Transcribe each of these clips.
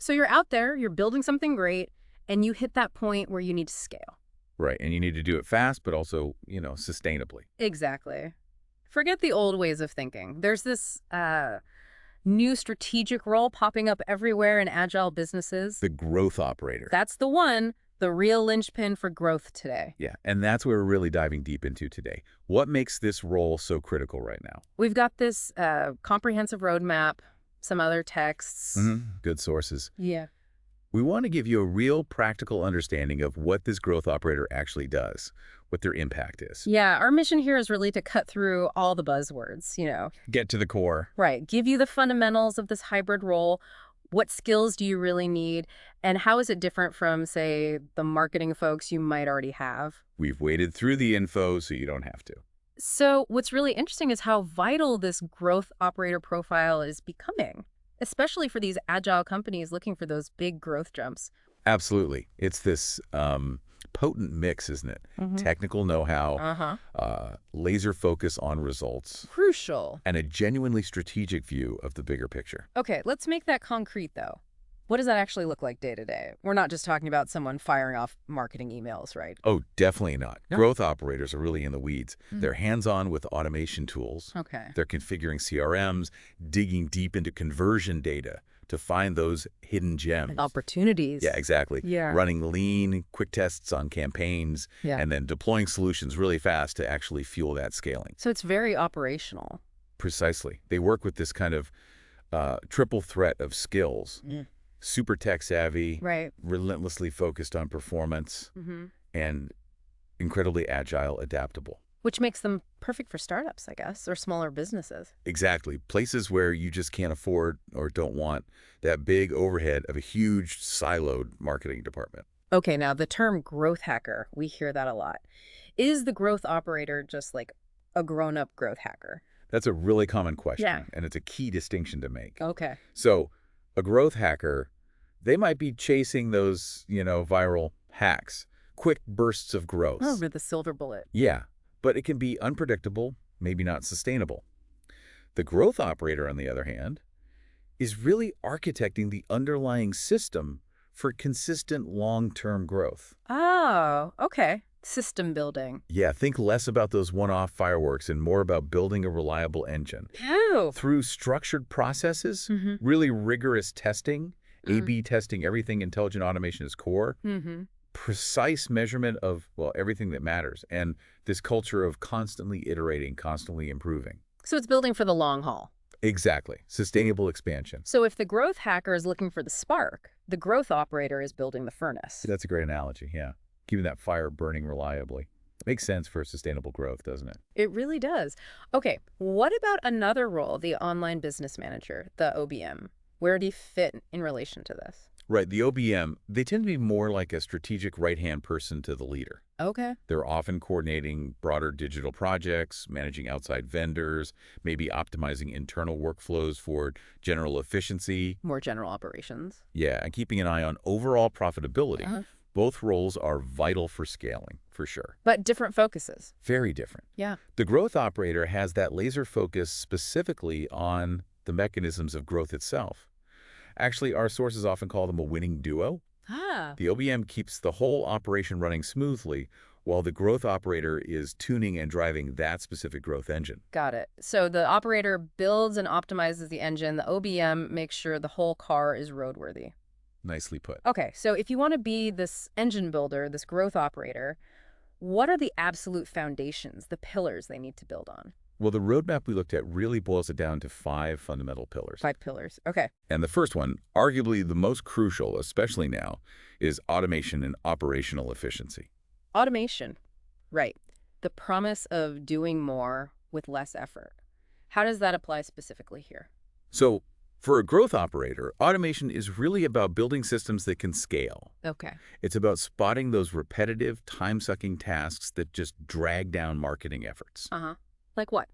So you're out there, you're building something great, and you hit that point where you need to scale. Right, and you need to do it fast, but also, sustainably. Exactly. Forget the old ways of thinking. There's this new strategic role popping up everywhere in agile businesses. The growth operator. That's the one, the real linchpin for growth today. Yeah, and that's what we're really diving deep into today. What makes this role so critical right now? We've got this comprehensive roadmap, some other texts. Good sources. Yeah. We want to give you a real practical understanding of what this growth operator actually does, what their impact is. Yeah, our mission here is really to cut through all the buzzwords. Get to the core. Right. Give you the fundamentals of this hybrid role. What skills do you really need? And how is it different from, say, the marketing folks you might already have? We've waded through the info so you don't have to. So what's really interesting is how vital this growth operator profile is becoming, especially for these agile companies looking for those big growth jumps. Absolutely. It's this potent mix, isn't it? Technical know-how, laser focus on results, Crucial. and a genuinely strategic view of the bigger picture. Okay, let's make that concrete, though. What does that actually look like day to day? We're not just talking about someone firing off marketing emails, right? Oh, definitely not. No. Growth operators are really in the weeds. They're hands-on with automation tools. Okay. They're configuring CRMs, digging deep into conversion data to find those hidden gems. Opportunities. Yeah, exactly. Yeah. Running lean, quick tests on campaigns, Yeah. and then deploying solutions really fast to actually fuel that scaling. So it's very operational. Precisely. They work with this kind of triple threat of skills. Super tech savvy, Right. relentlessly focused on performance, and incredibly agile, adaptable. Which makes them perfect for startups, I guess, or smaller businesses. Exactly. Places where you just can't afford or don't want that big overhead of a huge siloed marketing department. Okay, now the term growth hacker, we hear that a lot. Is the growth operator just like a grown-up growth hacker? That's a really common question, Yeah. and it's a key distinction to make. Okay. So a growth hacker, they might be chasing those, viral hacks, quick bursts of growth. Oh, with the silver bullet. Yeah, but it can be unpredictable, maybe not sustainable. The growth operator, on the other hand, is really architecting the underlying system for consistent long-term growth. Oh, okay. System building. Yeah, think less about those one-off fireworks and more about building a reliable engine. Oh. Through structured processes, really rigorous testing, A/B testing, everything intelligent automation is core, precise measurement of, well, everything that matters, and this culture of constantly iterating, constantly improving. So it's building for the long haul. Exactly. Sustainable expansion. So if the growth hacker is looking for the spark, the growth operator is building the furnace. That's a great analogy, yeah. Keeping that fire burning reliably. Makes sense for sustainable growth, doesn't it? It really does. Okay, what about another role, the online business manager, the OBM? Where do you fit in relation to this? Right, the OBM, they tend to be more like a strategic right-hand person to the leader. Okay. They're often coordinating broader digital projects, managing outside vendors, maybe optimizing internal workflows for general efficiency. More general operations. Yeah, and keeping an eye on overall profitability. Both roles are vital for scaling, for sure. But different focuses. Very different. Yeah. The growth operator has that laser focus specifically on the mechanisms of growth itself. Actually, our sources often call them a winning duo. Ah. The OBM keeps the whole operation running smoothly, while the growth operator is tuning and driving that specific growth engine. Got it. So the operator builds and optimizes the engine. The OBM makes sure the whole car is roadworthy. Nicely put. Okay, so if you want to be this engine builder, this growth operator, what are the absolute foundations, the pillars they need to build on? Well, the roadmap we looked at really boils it down to 5 fundamental pillars. 5 pillars. Okay. And the first one, arguably the most crucial, especially now, is automation and operational efficiency. Automation. Right. The promise of doing more with less effort. How does that apply specifically here? So, for a growth operator, automation is really about building systems that can scale. Okay. It's about spotting those repetitive, time-sucking tasks that just drag down marketing efforts. Like what?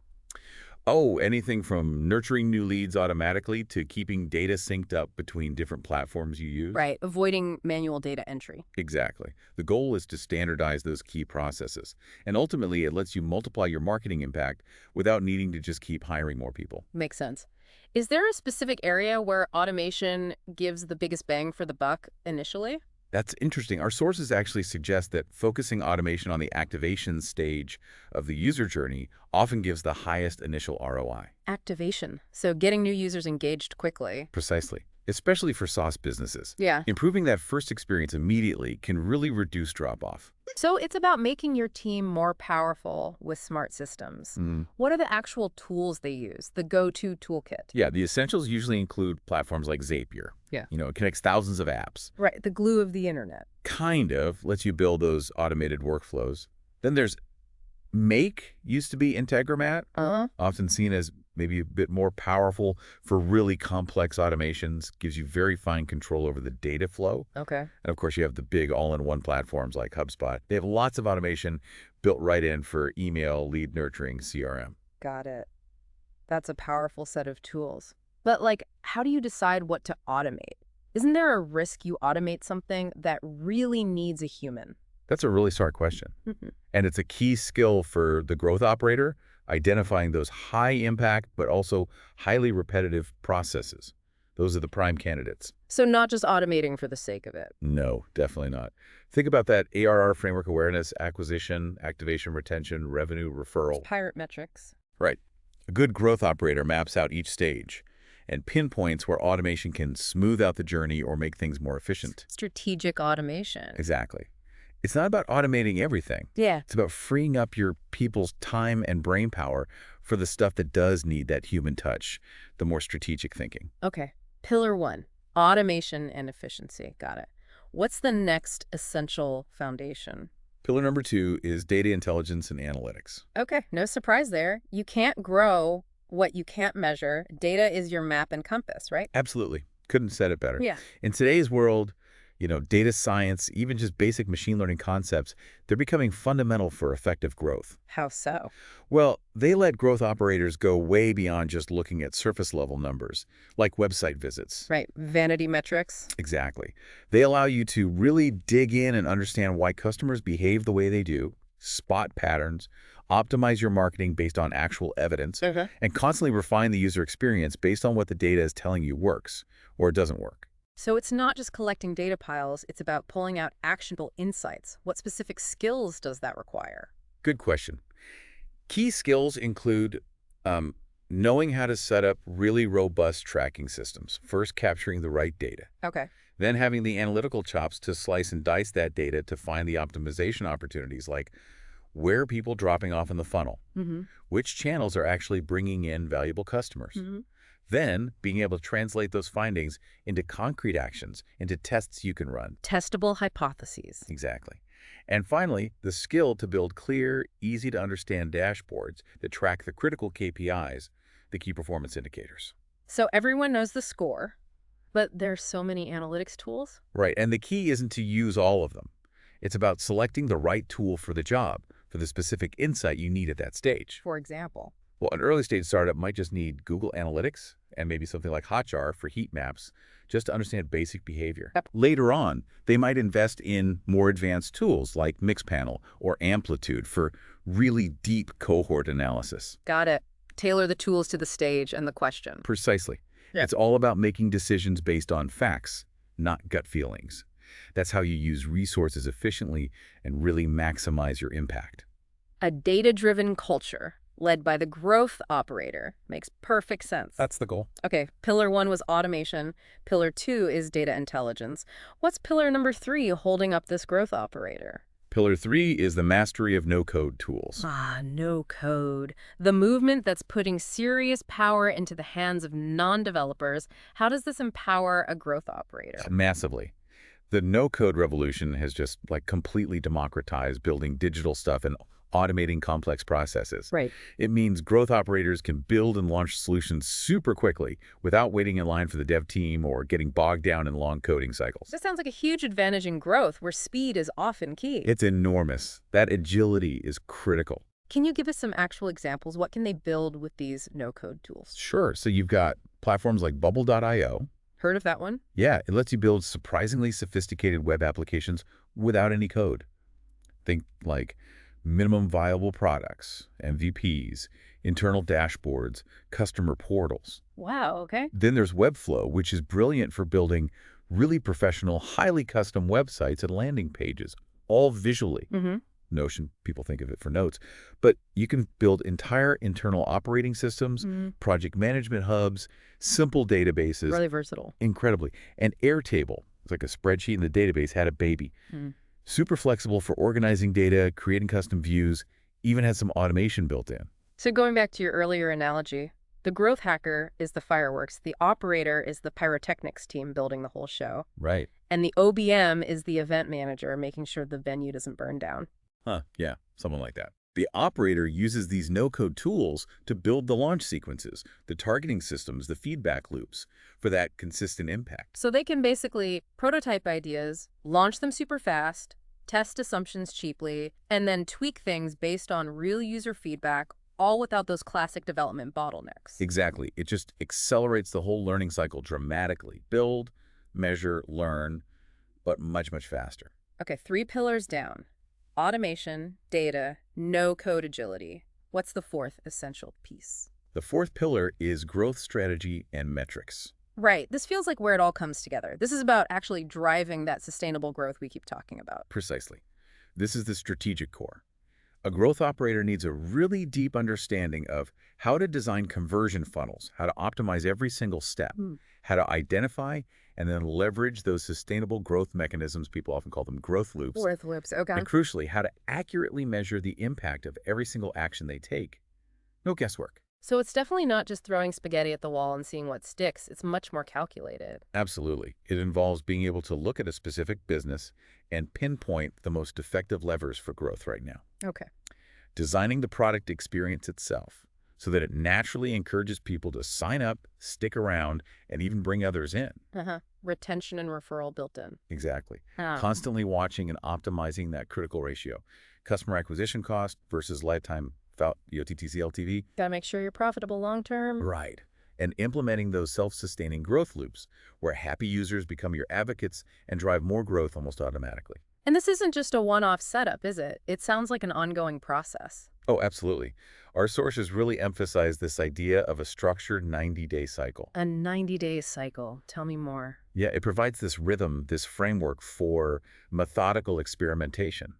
Oh, anything from nurturing new leads automatically to keeping data synced up between different platforms you use. Right. Avoiding manual data entry. Exactly. The goal is to standardize those key processes. And ultimately, it lets you multiply your marketing impact without needing to just keep hiring more people. Makes sense. Is there a specific area where automation gives the biggest bang for the buck initially? That's interesting. Our sources actually suggest that focusing automation on the activation stage of the user journey often gives the highest initial ROI. Activation. So getting new users engaged quickly. Precisely. Especially for SaaS businesses. Yeah. Improving that first experience immediately can really reduce drop-off. So it's about making your team more powerful with smart systems. What are the actual tools they use, the go-to toolkit? Yeah, the essentials usually include platforms like Zapier. Yeah. It connects thousands of apps. Right, the glue of the internet. Kind of lets you build those automated workflows. Then there's Make, used to be Integromat, often seen as maybe a bit more powerful for really complex automations, gives you very fine control over the data flow. Okay. And of course, you have the big all-in-one platforms like HubSpot. They have lots of automation built right in for email, lead nurturing, CRM. Got it. That's a powerful set of tools. But how do you decide what to automate? Isn't there a risk you automate something that really needs a human? That's a really smart question. And it's a key skill for the growth operator, identifying those high-impact but also highly repetitive processes. Those are the prime candidates. So not just automating for the sake of it. No, definitely not. Think about that ARR framework: awareness, acquisition, activation, retention, revenue, referral. Pirate metrics. Right. A good growth operator maps out each stage and pinpoints where automation can smooth out the journey or make things more efficient. Strategic automation. Exactly. It's not about automating everything. Yeah. It's about freeing up your people's time and brain power for the stuff that does need that human touch, the more strategic thinking. Okay. Pillar 1, automation and efficiency. Got it. What's the next essential foundation? Pillar number 2 is data intelligence and analytics. Okay, no surprise there. You can't grow what you can't measure. Data is your map and compass, right? Absolutely. Couldn't have said it better. Yeah. In today's world, data science, even just basic machine learning concepts, they're becoming fundamental for effective growth. How so? Well, they let growth operators go way beyond just looking at surface-level numbers, like website visits. Right, vanity metrics. Exactly. They allow you to really dig in and understand why customers behave the way they do, spot patterns, optimize your marketing based on actual evidence, and constantly refine the user experience based on what the data is telling you works or doesn't work. So it's not just collecting data piles, it's about pulling out actionable insights. What specific skills does that require? Good question. Key skills include knowing how to set up really robust tracking systems, first capturing the right data, Okay. then having the analytical chops to slice and dice that data to find the optimization opportunities, like where are people dropping off in the funnel, which channels are actually bringing in valuable customers. Then, being able to translate those findings into concrete actions, into tests you can run. Testable hypotheses. Exactly. And finally, the skill to build clear, easy-to-understand dashboards that track the critical KPIs, the key performance indicators. So everyone knows the score, but there's so many analytics tools? Right, and the key isn't to use all of them. It's about selecting the right tool for the job, for the specific insight you need at that stage. For example? Well, an early-stage startup might just need Google Analytics and maybe something like Hotjar for heat maps just to understand basic behavior. Later on, they might invest in more advanced tools like Mixpanel or Amplitude for really deep cohort analysis. Got it. Tailor the tools to the stage and the question. Precisely. Yeah. It's all about making decisions based on facts, not gut feelings. That's how you use resources efficiently and really maximize your impact. A data-driven culture led by the growth operator makes perfect sense. That's the goal. Okay, pillar 1 was automation. Pillar 2 is data intelligence. What's pillar number 3 holding up this growth operator? Pillar 3 is the mastery of no-code tools. No code. The movement that's putting serious power into the hands of non-developers. How does this empower a growth operator? Massively. The no-code revolution has just completely democratized building digital stuff and automating complex processes. Right. It means growth operators can build and launch solutions super quickly without waiting in line for the dev team or getting bogged down in long coding cycles. This sounds like a huge advantage in growth where speed is often key. It's enormous. That agility is critical. Can you give us some actual examples? What can they build with these no-code tools? Sure. So you've got platforms like Bubble.io. Heard of that one? Yeah, it lets you build surprisingly sophisticated web applications without any code. Think like minimum viable products, MVPs, internal dashboards, customer portals. Wow, okay. Then there's Webflow, which is brilliant for building really professional, highly custom websites and landing pages, all visually. Mm-hmm. Notion, people think of it for notes. But you can build entire internal operating systems, project management hubs, simple databases, Really versatile. incredibly. And Airtable, it's like a spreadsheet in the database, had a baby. Super flexible for organizing data, creating custom views, even has some automation built in. So going back to your earlier analogy, the growth hacker is the fireworks, the operator is the pyrotechnics team building the whole show, Right. and the OBM is the event manager making sure the venue doesn't burn down. Huh, yeah, someone like that. The operator uses these no-code tools to build the launch sequences, the targeting systems, the feedback loops for that consistent impact. So they can basically prototype ideas, launch them super fast, test assumptions cheaply, and then tweak things based on real user feedback, all without those classic development bottlenecks. Exactly. It just accelerates the whole learning cycle dramatically. Build, measure, learn, but much, much faster. Okay, 3 pillars down. Automation, data, no-code agility. What's the fourth essential piece? The fourth pillar is growth strategy and metrics. Right. This feels like where it all comes together. This is about actually driving that sustainable growth we keep talking about. Precisely. This is the strategic core. A growth operator needs a really deep understanding of how to design conversion funnels, how to optimize every single step, how to identify and then leverage those sustainable growth mechanisms, people often call them growth loops, Growth loops, okay. and crucially, how to accurately measure the impact of every single action they take. No guesswork. So it's definitely not just throwing spaghetti at the wall and seeing what sticks. It's much more calculated. Absolutely. It involves being able to look at a specific business and pinpoint the most effective levers for growth right now. Okay. Designing the product experience itself so that it naturally encourages people to sign up, stick around, and even bring others in. Retention and referral built in. Exactly. Ah. Constantly watching and optimizing that critical ratio. Customer acquisition cost versus lifetime TTC LTV. Gotta make sure you're profitable long term. Right. And implementing those self-sustaining growth loops where happy users become your advocates and drive more growth almost automatically. And this isn't just a one-off setup, is it? It sounds like an ongoing process. Oh, absolutely. Our sources really emphasize this idea of a structured 90-day cycle. A 90-day cycle. Tell me more. Yeah, it provides this rhythm, this framework for methodical experimentation.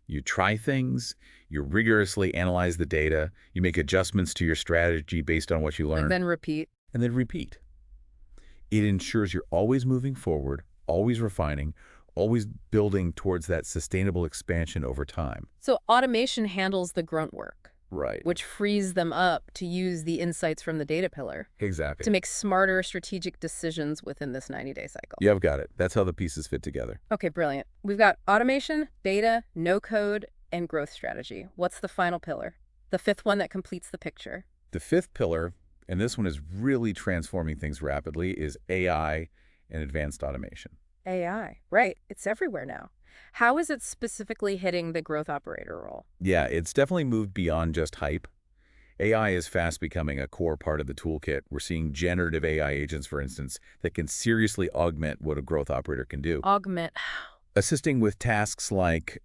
You try things, you rigorously analyze the data, you make adjustments to your strategy based on what you learn. And then repeat. And then repeat. It ensures you're always moving forward, always refining, always building towards that sustainable expansion over time. So automation handles the grunt work. Right. Which frees them up to use the insights from the data pillar Exactly. to make smarter strategic decisions within this 90-day cycle. Yeah, I've got it. That's how the pieces fit together. Okay, brilliant. We've got automation, data, no code, and growth strategy. What's the final pillar? The fifth one that completes the picture. The fifth pillar, and this one is really transforming things rapidly, is AI and advanced automation. AI. Right. It's everywhere now. How is it specifically hitting the growth operator role? Yeah, it's definitely moved beyond just hype. AI is fast becoming a core part of the toolkit. We're seeing generative AI agents, for instance, that can seriously augment what a growth operator can do. Augment. Assisting with tasks like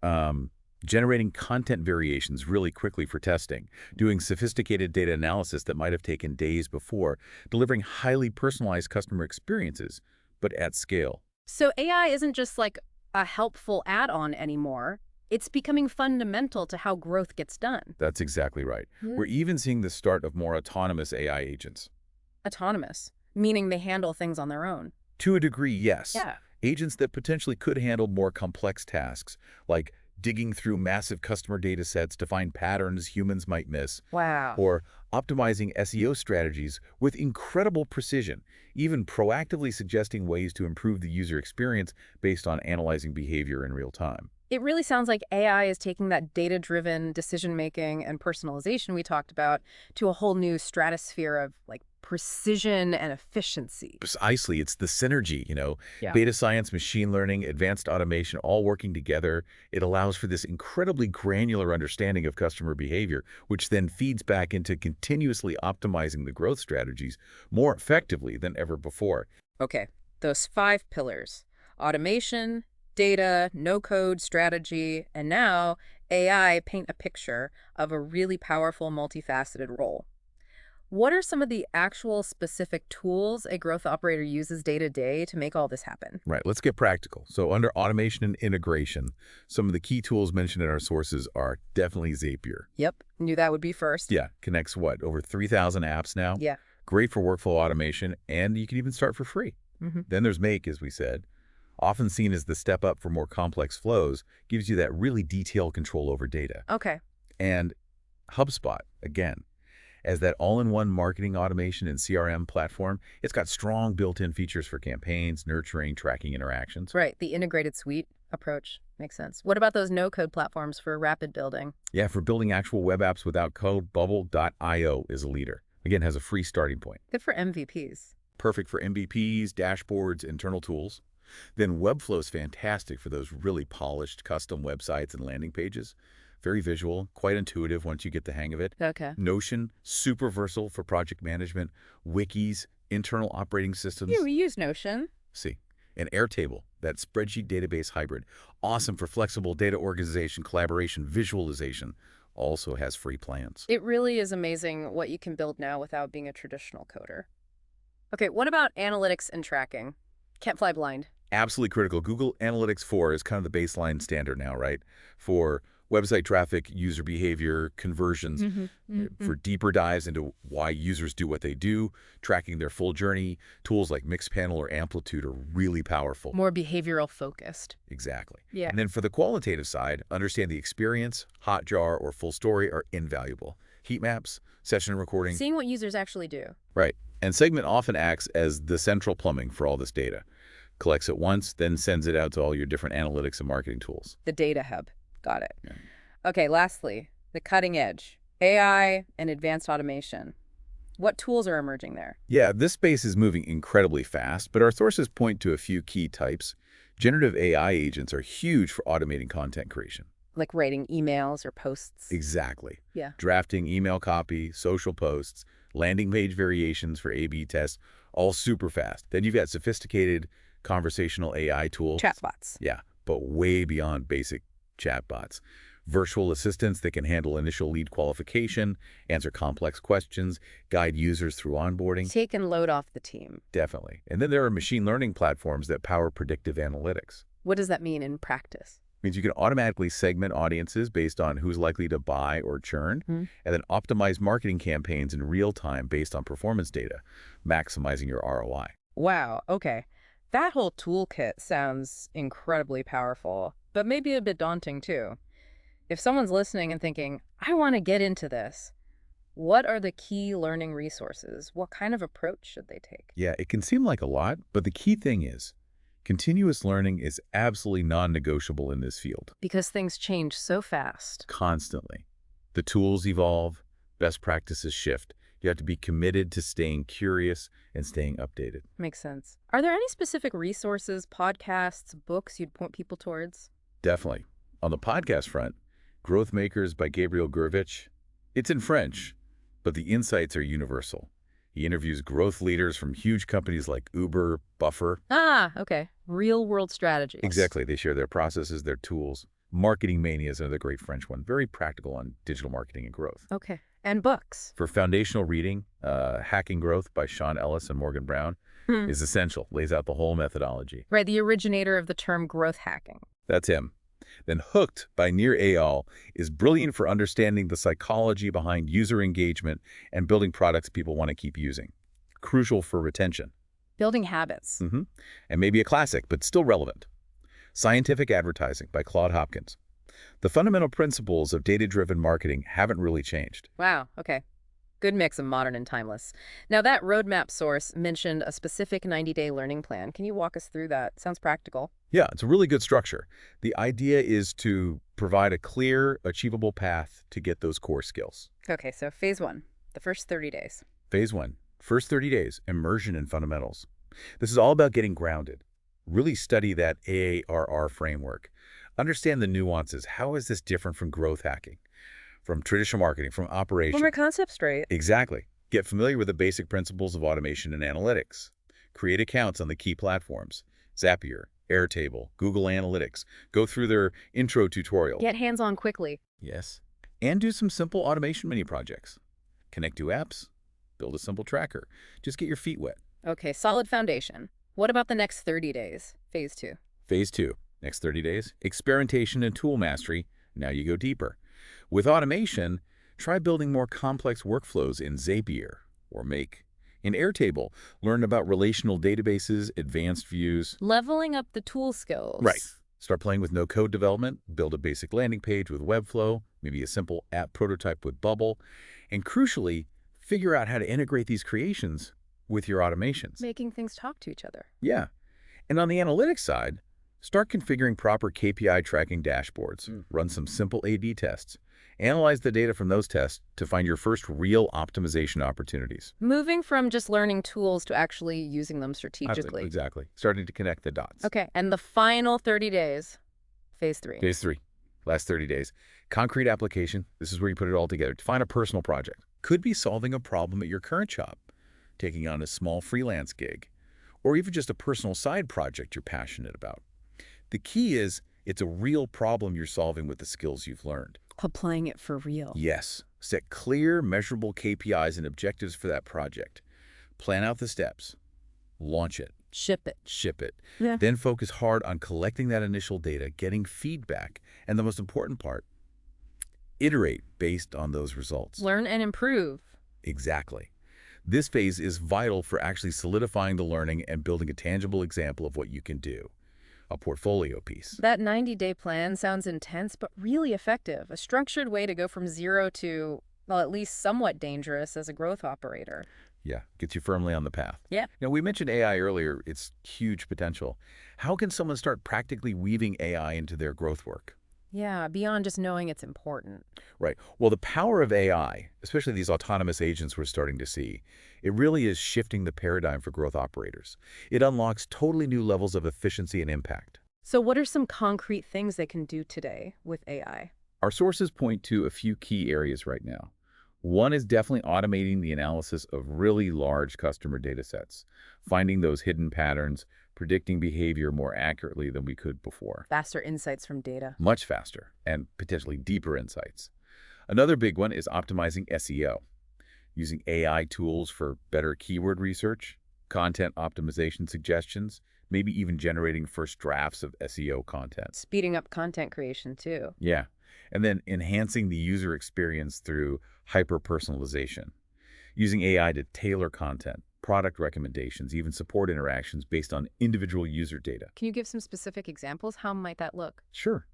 generating content variations really quickly for testing, doing sophisticated data analysis that might have taken days before, delivering highly personalized customer experiences, but at scale. So AI isn't just like a helpful add-on anymore. It's becoming fundamental to how growth gets done. That's exactly right. We're even seeing the start of more autonomous AI agents. Autonomous, meaning they handle things on their own. To a degree, yes. Yeah. Agents that potentially could handle more complex tasks, like digging through massive customer data sets to find patterns humans might miss. Wow. Or optimizing SEO strategies with incredible precision, even proactively suggesting ways to improve the user experience based on analyzing behavior in real time. It really sounds like AI is taking that data-driven decision-making and personalization we talked about to a whole new stratosphere of like precision and efficiency. Precisely, it's the synergy, Yeah. Data science, machine learning, advanced automation, all working together. It allows for this incredibly granular understanding of customer behavior, which then feeds back into continuously optimizing the growth strategies more effectively than ever before. Okay, those 5 pillars: automation, data, no-code strategy, and now AI paint a picture of a really powerful, multifaceted role. What are some of the actual specific tools a growth operator uses day to day to make all this happen? Right, let's get practical. So under automation and integration, some of the key tools mentioned in our sources are definitely Zapier. Yep, knew that would be first. Yeah, connects what, over 3,000 apps now? Yeah. Great for workflow automation, and you can even start for free. Then there's Make, as we said, often seen as the step up for more complex flows, gives you that really detailed control over data. Okay. And HubSpot, again, as that all-in-one marketing automation and CRM platform, it's got strong built-in features for campaigns, nurturing, tracking interactions. Right, the integrated suite approach makes sense. What about those no-code platforms for rapid building? Yeah, for building actual web apps without code, Bubble.io is a leader. Again, has a free starting point. Good for MVPs. Perfect for MVPs, dashboards, internal tools. Then Webflow is fantastic for those really polished custom websites and landing pages. Very visual, quite intuitive once you get the hang of it. Okay. Notion, super versatile for project management. Wikis, internal operating systems. Yeah, we use Notion. See. And Airtable, that spreadsheet database hybrid. Awesome for flexible data organization, collaboration, visualization. Also has free plans. It really is amazing what you can build now without being a traditional coder. Okay, what about analytics and tracking? Can't fly blind. Absolutely critical. Google Analytics 4 is kind of the baseline standard now, right? For website traffic, user behavior, conversions, for deeper dives into why users do what they do, tracking their full journey. Tools like Mixpanel or Amplitude are really powerful. More behavioral focused. Exactly. Yeah. And then for the qualitative side, understand the experience, Hotjar or Full Story are invaluable. Heat maps, session recording. Seeing what users actually do. Right. And Segment often acts as the central plumbing for all this data. Collects it once, then sends it out to all your different analytics and marketing tools. The data hub. Got it. Yeah. Okay, lastly, the cutting edge. AI and advanced automation. What tools are emerging there? Yeah, this space is moving incredibly fast, but our sources point to a few key types. Generative AI agents are huge for automating content creation. Like writing emails or posts? Exactly. Yeah. Drafting email copy, social posts, landing page variations for A/B tests, all super fast. Then you've got sophisticated conversational AI tools. Chatbots. Yeah, but way beyond basic chatbots. Virtual assistants that can handle initial lead qualification, answer complex questions, guide users through onboarding. Take and load off the team. Definitely. And then there are machine learning platforms that power predictive analytics. What does that mean in practice? Means you can automatically segment audiences based on who's likely to buy or churn, and then optimize marketing campaigns in real time based on performance data, maximizing your ROI. Wow, okay. That whole toolkit sounds incredibly powerful, but maybe a bit daunting too. If someone's listening and thinking, I want to get into this, what are the key learning resources? What kind of approach should they take? Yeah, it can seem like a lot, but the key thing is, continuous learning is absolutely non-negotiable in this field. Because things change so fast. Constantly. The tools evolve, best practices shift. You have to be committed to staying curious and staying updated. Makes sense. Are there any specific resources, podcasts, books you'd point people towards? Definitely. On the podcast front, Growth Makers by Gabriel Gurvich. It's in French, but the insights are universal. He interviews growth leaders from huge companies like Uber, Buffer. Ah, okay. Real-world strategies. Exactly. They share their processes, their tools. Marketing Mania is another great French one. Very practical on digital marketing and growth. Okay. And books? For foundational reading, Hacking Growth by Sean Ellis and Morgan Brown is essential. Lays out the whole methodology. Right, the originator of the term growth hacking. That's him. Then Hooked by Nir Eyal is brilliant for understanding the psychology behind user engagement and building products people want to keep using. Crucial for retention. Building habits. And maybe a classic, but still relevant. Scientific Advertising by Claude Hopkins. The fundamental principles of data-driven marketing haven't really changed. Wow, okay. Good mix of modern and timeless. Now, that roadmap source mentioned a specific 90-day learning plan. Can you walk us through that? Sounds practical. Yeah, it's a really good structure. The idea is to provide a clear, achievable path to get those core skills. Okay, so phase 1, the first 30 days. Phase 1, first 30 days, immersion in fundamentals. This is all about getting grounded. Really study that AARR framework. Understand the nuances. How is this different from growth hacking, from traditional marketing, from operations? Well, my concept straight. Exactly. Get familiar with the basic principles of automation and analytics. Create accounts on the key platforms. Zapier, Airtable, Google Analytics. Go through their intro tutorial. Get hands-on quickly. Yes. And do some simple automation mini projects. Connect two apps, build a simple tracker. Just get your feet wet. Okay, solid foundation. What about the next 30 days? Phase 2. Phase 2, next 30 days, experimentation and tool mastery. Now you go deeper. With automation, try building more complex workflows in Zapier or Make. In Airtable, learn about relational databases, advanced views. Leveling up the tool skills. Right. Start playing with no-code development, build a basic landing page with Webflow, maybe a simple app prototype with Bubble, and crucially, figure out how to integrate these creations with your automations. Making things talk to each other. Yeah. And on the analytics side, start configuring proper KPI tracking dashboards, run some simple A/B tests, analyze the data from those tests to find your first real optimization opportunities. Moving from just learning tools to actually using them strategically. Exactly. Starting to connect the dots. Okay, and the final 30 days, phase 3. Phase 3, last 30 days. Concrete application. This is where you put it all together. Define a personal project. Could be solving a problem at your current job, taking on a small freelance gig, or even just a personal side project you're passionate about. The key is it's a real problem you're solving with the skills you've learned. Applying it for real. Yes. Set clear, measurable KPIs and objectives for that project. Plan out the steps. Launch it. Ship it. Ship it. Yeah. Then focus hard on collecting that initial data, getting feedback, and the most important part, iterate based on those results. Learn and improve. Exactly. This phase is vital for actually solidifying the learning and building a tangible example of what you can do. A portfolio piece. That 90-day plan sounds intense, but really effective. A structured way to go from 0 to, well, at least somewhat dangerous as a growth operator. Yeah, gets you firmly on the path. Yeah. Now, we mentioned AI earlier. It's huge potential. How can someone start practically weaving AI into their growth work? Yeah, beyond just knowing it's important. Right. Well, the power of AI, especially these autonomous agents we're starting to see, it really is shifting the paradigm for growth operators. It unlocks totally new levels of efficiency and impact. So what are some concrete things they can do today with AI? Our sources point to a few key areas right now. One is definitely automating the analysis of really large customer data sets, finding those hidden patterns, predicting behavior more accurately than we could before. Faster insights from data. Much faster, and potentially deeper insights. Another big one is optimizing SEO, using AI tools for better keyword research, content optimization suggestions, maybe even generating first drafts of SEO content. Speeding up content creation, too. Yeah, and then enhancing the user experience through hyper-personalization, using AI to tailor content, product recommendations, even support interactions based on individual user data. Can you give some specific examples? How might that look? Sure.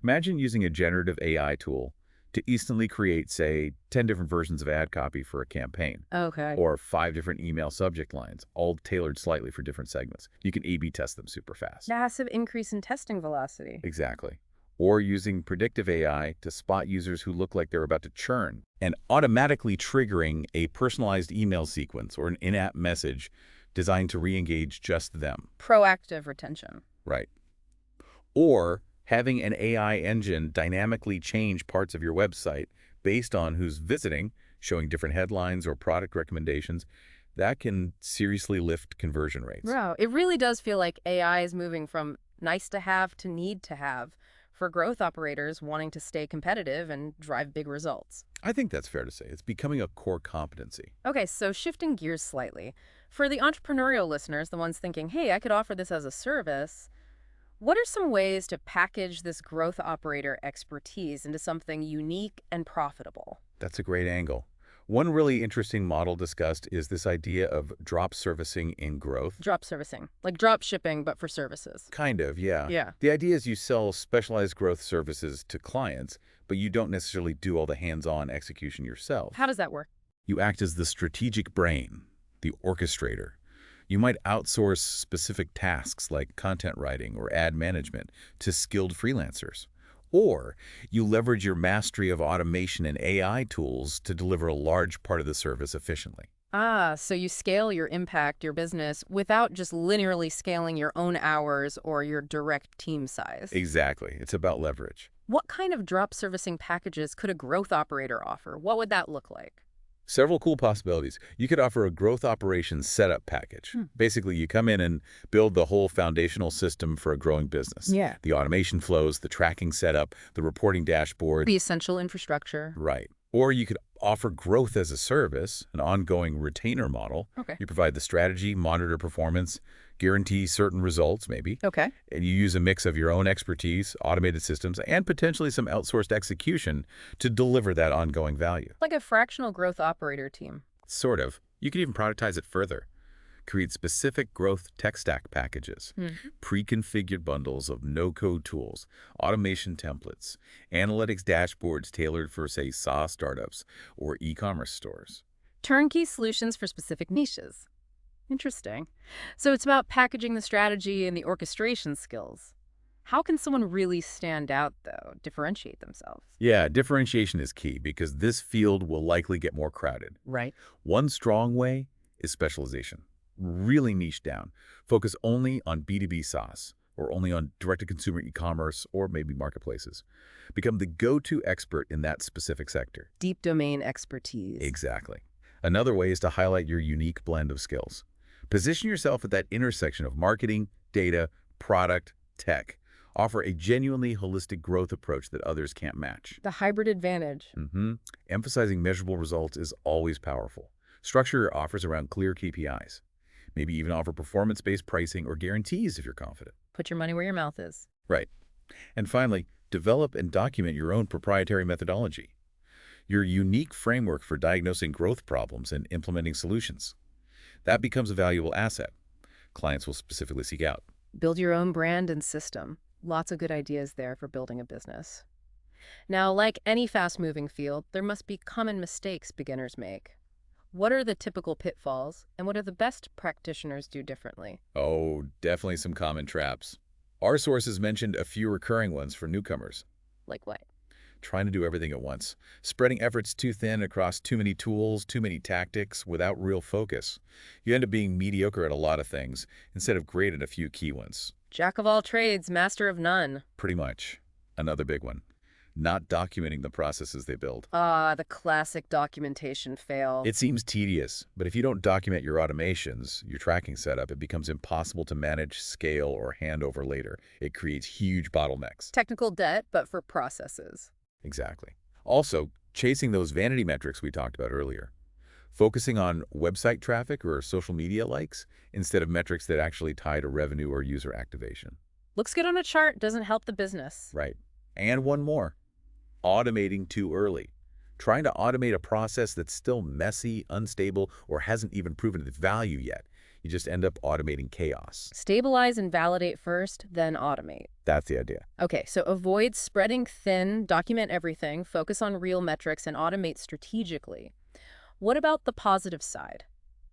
Imagine using a generative AI tool to instantly create, say, 10 different versions of ad copy for a campaign. Okay. Or 5 different email subject lines, all tailored slightly for different segments. You can A/B test them super fast. Massive increase in testing velocity. Exactly. Or using predictive AI to spot users who look like they're about to churn and automatically triggering a personalized email sequence or an in-app message designed to re-engage just them. Proactive retention. Right. Or having an AI engine dynamically change parts of your website based on who's visiting, showing different headlines or product recommendations, that can seriously lift conversion rates. Wow, it really does feel like AI is moving from nice to have to need to have for growth operators wanting to stay competitive and drive big results. I think that's fair to say. It's becoming a core competency. Okay, so shifting gears slightly. For the entrepreneurial listeners, the ones thinking, hey, I could offer this as a service, what are some ways to package this growth operator expertise into something unique and profitable? That's a great angle. One really interesting model discussed is this idea of drop servicing in growth. Drop servicing, like drop shipping, but for services. Kind of, yeah. Yeah. The idea is you sell specialized growth services to clients, but you don't necessarily do all the hands-on execution yourself. How does that work? You act as the strategic brain, the orchestrator. You might outsource specific tasks like content writing or ad management to skilled freelancers. Or you leverage your mastery of automation and AI tools to deliver a large part of the service efficiently. Ah, so you scale your impact, your business, without just linearly scaling your own hours or your direct team size. Exactly. It's about leverage. What kind of drop servicing packages could a growth operator offer? What would that look like? Several cool possibilities. You could offer a growth operations setup package. Basically, you come in and build the whole foundational system for a growing business. Yeah. The automation flows, the tracking setup, the reporting dashboard. The essential infrastructure. Right. Or you could offer growth as a service, an ongoing retainer model. Okay. You provide the strategy, monitor performance, guarantee certain results maybe. Okay. And you use a mix of your own expertise, automated systems, and potentially some outsourced execution to deliver that ongoing value. Like a fractional growth operator team. Sort of. You could even productize it further. Create specific growth tech stack packages, pre-configured bundles of no-code tools, automation templates, analytics dashboards tailored for, say, SaaS startups or e-commerce stores. Turnkey solutions for specific niches. Interesting. So it's about packaging the strategy and the orchestration skills. How can someone really stand out, though, differentiate themselves? Yeah, differentiation is key because this field will likely get more crowded. Right. One strong way is specialization. Really niche down. Focus only on B2B SaaS or only on direct-to-consumer e-commerce or maybe marketplaces. Become the go-to expert in that specific sector. Deep domain expertise. Exactly. Another way is to highlight your unique blend of skills. Position yourself at that intersection of marketing, data, product, tech. Offer a genuinely holistic growth approach that others can't match. The hybrid advantage. Emphasizing measurable results is always powerful. Structure your offers around clear KPIs. Maybe even offer performance-based pricing or guarantees if you're confident. Put your money where your mouth is. Right. And finally, develop and document your own proprietary methodology. Your unique framework for diagnosing growth problems and implementing solutions. That becomes a valuable asset. Clients will specifically seek out. Build your own brand and system. Lots of good ideas there for building a business. Now, like any fast-moving field, there must be common mistakes beginners make. What are the typical pitfalls, and what do the best practitioners do differently? Oh, definitely some common traps. Our sources mentioned a few recurring ones for newcomers. Like what? Trying to do everything at once. Spreading efforts too thin across too many tools, too many tactics, without real focus. You end up being mediocre at a lot of things, instead of great at a few key ones. Jack of all trades, master of none. Pretty much. Another big one. Not documenting the processes they build. Ah, the classic documentation fail. It seems tedious, but if you don't document your automations, your tracking setup, it becomes impossible to manage, scale, or hand over later. It creates huge bottlenecks. Technical debt, but for processes. Exactly. Also, chasing those vanity metrics we talked about earlier. Focusing on website traffic or social media likes instead of metrics that actually tie to revenue or user activation. Looks good on a chart, doesn't help the business. Right. And one more. Automating too early. Trying to automate a process that's still messy, unstable, or hasn't even proven its value yet. You just end up automating chaos. Stabilize and validate first, then automate. That's the idea. Okay, so avoid spreading thin, document everything, focus on real metrics, and automate strategically. What about the positive side?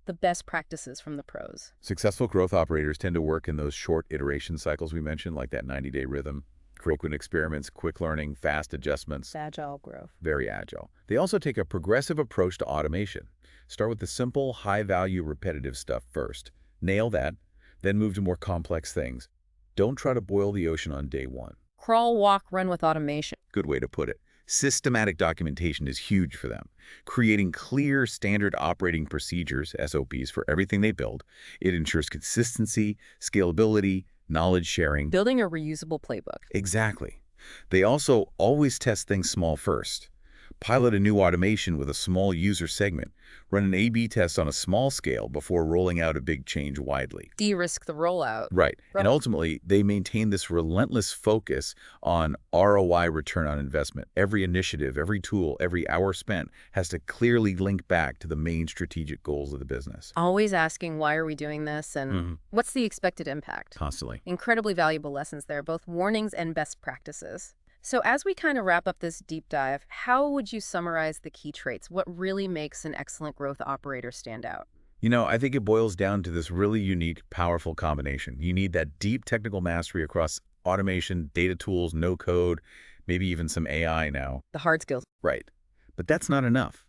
The best practices from the pros. Successful growth operators tend to work in those short iteration cycles we mentioned, like that 90-day rhythm. Frequent experiments, quick learning, fast adjustments. Agile growth. Very agile. They also take a progressive approach to automation. Start with the simple, high-value, repetitive stuff first. Nail that, then move to more complex things. Don't try to boil the ocean on day one. Crawl, walk, run with automation. Good way to put it. Systematic documentation is huge for them. Creating clear standard operating procedures, SOPs, for everything they build. It ensures consistency, scalability, knowledge sharing. Building a reusable playbook. Exactly. They also always test things small first. Pilot a new automation with a small user segment. Run an A/B test on a small scale before rolling out a big change widely. De-risk the rollout. Right. And ultimately, they maintain this relentless focus on ROI, return on investment. Every initiative, every tool, every hour spent has to clearly link back to the main strategic goals of the business. Always asking, why are we doing this, and what's the expected impact? Constantly. Incredibly valuable lessons there, both warnings and best practices. So as we kind of wrap up this deep dive, how would you summarize the key traits? What really makes an excellent growth operator stand out? You know, I think it boils down to this really unique, powerful combination. You need that deep technical mastery across automation, data tools, no code, maybe even some AI now. The hard skills. Right. But that's not enough.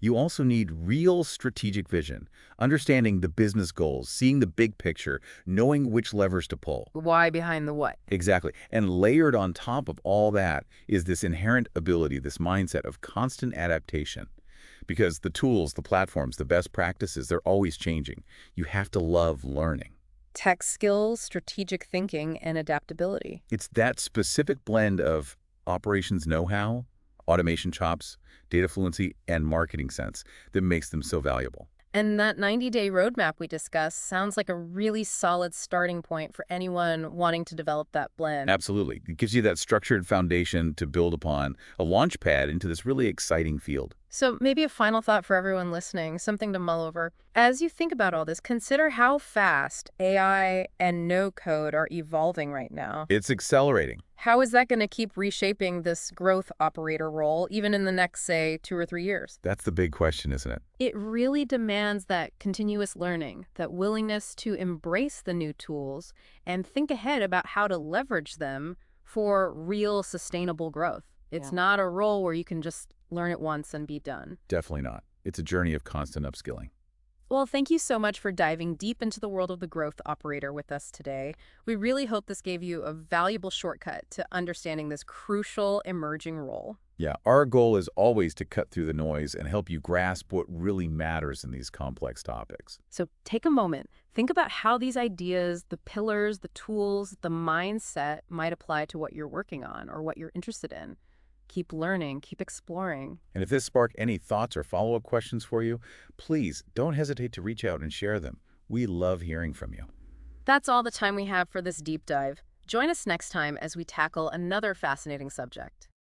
You also need real strategic vision, understanding the business goals, seeing the big picture, knowing which levers to pull. Why behind the what? Exactly. And layered on top of all that is this inherent ability, this mindset of constant adaptation. because the tools, the platforms, the best practices, they're always changing. You have to love learning. Tech skills, strategic thinking, and adaptability. It's that specific blend of operations know-how, automation chops, data fluency, and marketing sense that makes them so valuable. And that 90-day roadmap we discussed sounds like a really solid starting point for anyone wanting to develop that blend. Absolutely. It gives you that structured foundation to build upon, a launch pad into this really exciting field. So maybe a final thought for everyone listening, something to mull over. As you think about all this, consider how fast AI and no code are evolving right now. It's accelerating. How is that going to keep reshaping this growth operator role, even in the next, say, 2 or 3 years? That's the big question, isn't it? It really demands that continuous learning, that willingness to embrace the new tools and think ahead about how to leverage them for real sustainable growth. It's not a role where you can just learn it once and be done. Definitely not. It's a journey of constant upskilling. Well, thank you so much for diving deep into the world of the growth operator with us today. We really hope this gave you a valuable shortcut to understanding this crucial emerging role. Yeah, our goal is always to cut through the noise and help you grasp what really matters in these complex topics. So take a moment. Think about how these ideas, the pillars, the tools, the mindset might apply to what you're working on or what you're interested in. Keep learning, keep exploring. And if this sparked any thoughts or follow-up questions for you, please don't hesitate to reach out and share them. We love hearing from you. That's all the time we have for this deep dive. Join us next time as we tackle another fascinating subject.